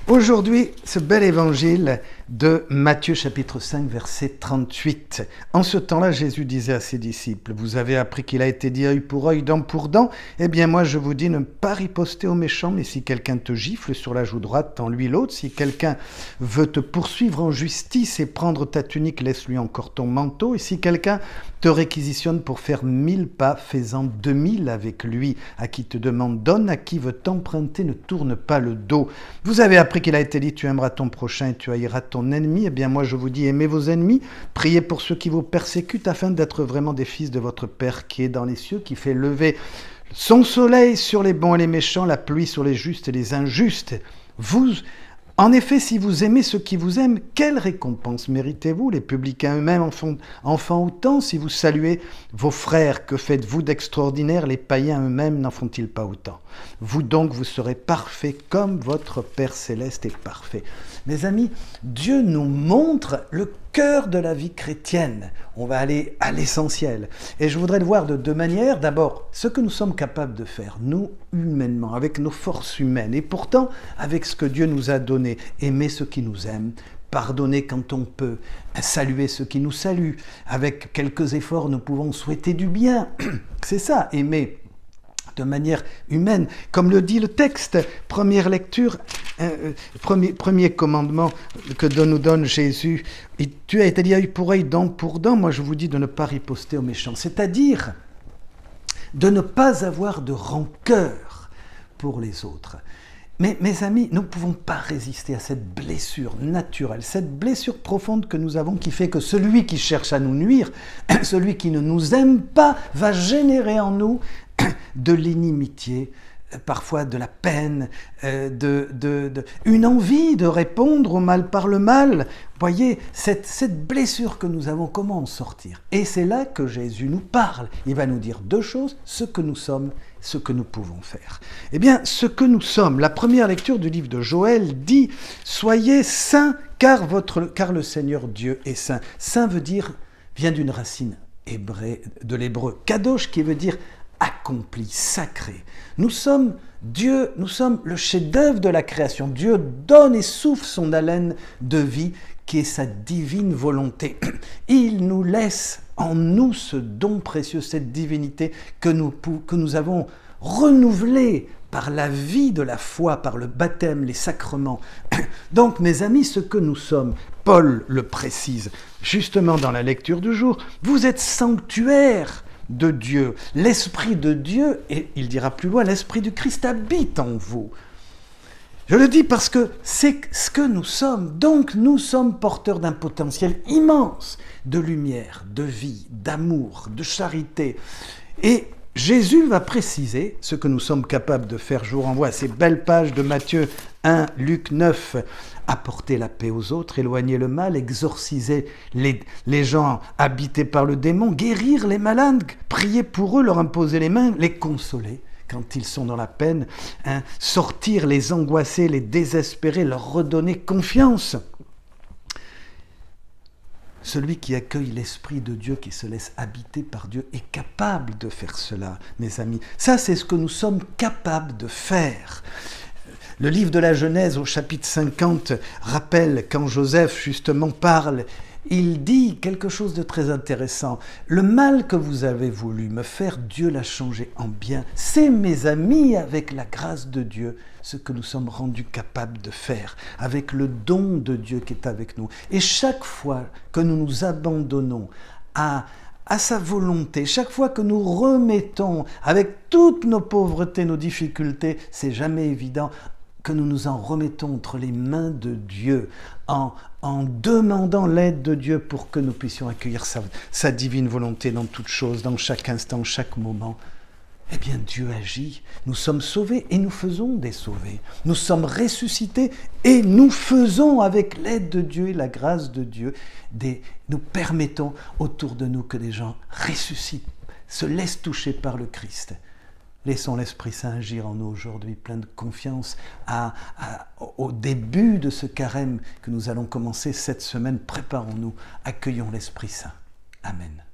Aujourd'hui, ce bel évangile de Matthieu chapitre 5 verset 38. En ce temps-là, Jésus disait à ses disciples, « Vous avez appris qu'il a été dit œil pour œil, dent pour dent. Eh bien moi je vous dis, ne pas riposter aux méchants, mais si quelqu'un te gifle sur la joue droite, tends-lui l'autre. Si quelqu'un veut te poursuivre en justice et prendre ta tunique, laisse-lui encore ton manteau. Et si quelqu'un te réquisitionne pour faire 1000 pas, fais-en 2000 avec lui. À qui te demande, donne. À qui veut t'emprunter, ne tourne pas le dos. Vous avez appris qu'il a été dit, tu aimeras ton prochain et tu haïras ton ennemi. Eh bien moi je vous dis, aimez vos ennemis, priez pour ceux qui vous persécutent, afin d'être vraiment des fils de votre Père qui est dans les cieux, qui fait lever son soleil sur les bons et les méchants, la pluie sur les justes et les injustes. En effet, si vous aimez ceux qui vous aiment, quelle récompense méritez-vous? Les publicains eux-mêmes en font autant. Si vous saluez vos frères, que faites-vous d'extraordinaire? Les païens eux-mêmes n'en font-ils pas autant? Vous donc, vous serez parfaits comme votre Père céleste est parfait. Mes amis, Dieu nous montre le cœur de la vie chrétienne. On va aller à l'essentiel. Et je voudrais le voir de deux manières. D'abord, ce que nous sommes capables de faire, nous, humainement, avec nos forces humaines, et pourtant avec ce que Dieu nous a donné. Aimer ceux qui nous aiment, pardonner quand on peut, saluer ceux qui nous saluent. Avec quelques efforts, nous pouvons souhaiter du bien. C'est ça, aimer de manière humaine. Comme le dit le texte, première lecture, premier commandement que nous donne Jésus, tu as été dit œil pour œil, dent pour dent. Moi je vous dis de ne pas riposter aux méchants, c'est-à-dire de ne pas avoir de rancœur pour les autres. Mais mes amis, nous ne pouvons pas résister à cette blessure naturelle, cette blessure profonde que nous avons qui fait que celui qui cherche à nous nuire, celui qui ne nous aime pas, va générer en nous de l'inimitié, parfois de la peine, une envie de répondre au mal par le mal. Voyez, cette blessure que nous avons, comment en sortir? Et c'est là que Jésus nous parle. Il va nous dire deux choses, ce que nous sommes, ce que nous pouvons faire. Eh bien, ce que nous sommes, la première lecture du livre de Joël dit « Soyez saints, car le Seigneur Dieu est saint ». Saint vient d'une racine de l'hébreu, kadosh, qui veut dire accompli, sacré. Nous sommes Dieu, nous sommes le chef-d'œuvre de la création. Dieu donne et souffle son haleine de vie qui est sa divine volonté. Il nous laisse en nous ce don précieux, cette divinité que nous avons renouvelée par la vie de la foi, par le baptême, les sacrements. Donc, mes amis, ce que nous sommes, Paul le précise justement dans la lecture du jour, vous êtes sanctuaire de Dieu, l'Esprit de Dieu, et il dira plus loin, l'Esprit du Christ habite en vous. Je le dis parce que c'est ce que nous sommes. Donc nous sommes porteurs d'un potentiel immense de lumière, de vie, d'amour, de charité. Et Jésus va préciser ce que nous sommes capables de faire. Je vous renvoie à ces belles pages de Matthieu 1, Luc 9. Apporter la paix aux autres, éloigner le mal, exorciser les gens habités par le démon, guérir les malades, prier pour eux, leur imposer les mains, les consoler quand ils sont dans la peine, sortir les angoissés, les désespérés, leur redonner confiance. Celui qui accueille l'Esprit de Dieu, qui se laisse habiter par Dieu, est capable de faire cela, mes amis. Ça, c'est ce que nous sommes capables de faire. Le livre de la Genèse, au chapitre 50, rappelle quand Joseph, justement, parle, il dit quelque chose de très intéressant. Le mal que vous avez voulu me faire, Dieu l'a changé en bien. C'est, mes amis, avec la grâce de Dieu, ce que nous sommes rendus capables de faire, avec le don de Dieu qui est avec nous. Et chaque fois que nous nous abandonnons à sa volonté, chaque fois que nous remettons, avec toutes nos pauvretés, nos difficultés, c'est jamais évident, que nous nous en remettons entre les mains de Dieu, en demandant l'aide de Dieu pour que nous puissions accueillir sa divine volonté dans toutes choses, dans chaque instant, chaque moment. Eh bien, Dieu agit. Nous sommes sauvés et nous faisons des sauvés. Nous sommes ressuscités et nous faisons, avec l'aide de Dieu et la grâce de Dieu, nous permettons autour de nous que des gens ressuscitent, se laissent toucher par le Christ. Laissons l'Esprit Saint agir en nous aujourd'hui, plein de confiance au début de ce carême que nous allons commencer cette semaine. Préparons-nous, accueillons l'Esprit Saint. Amen.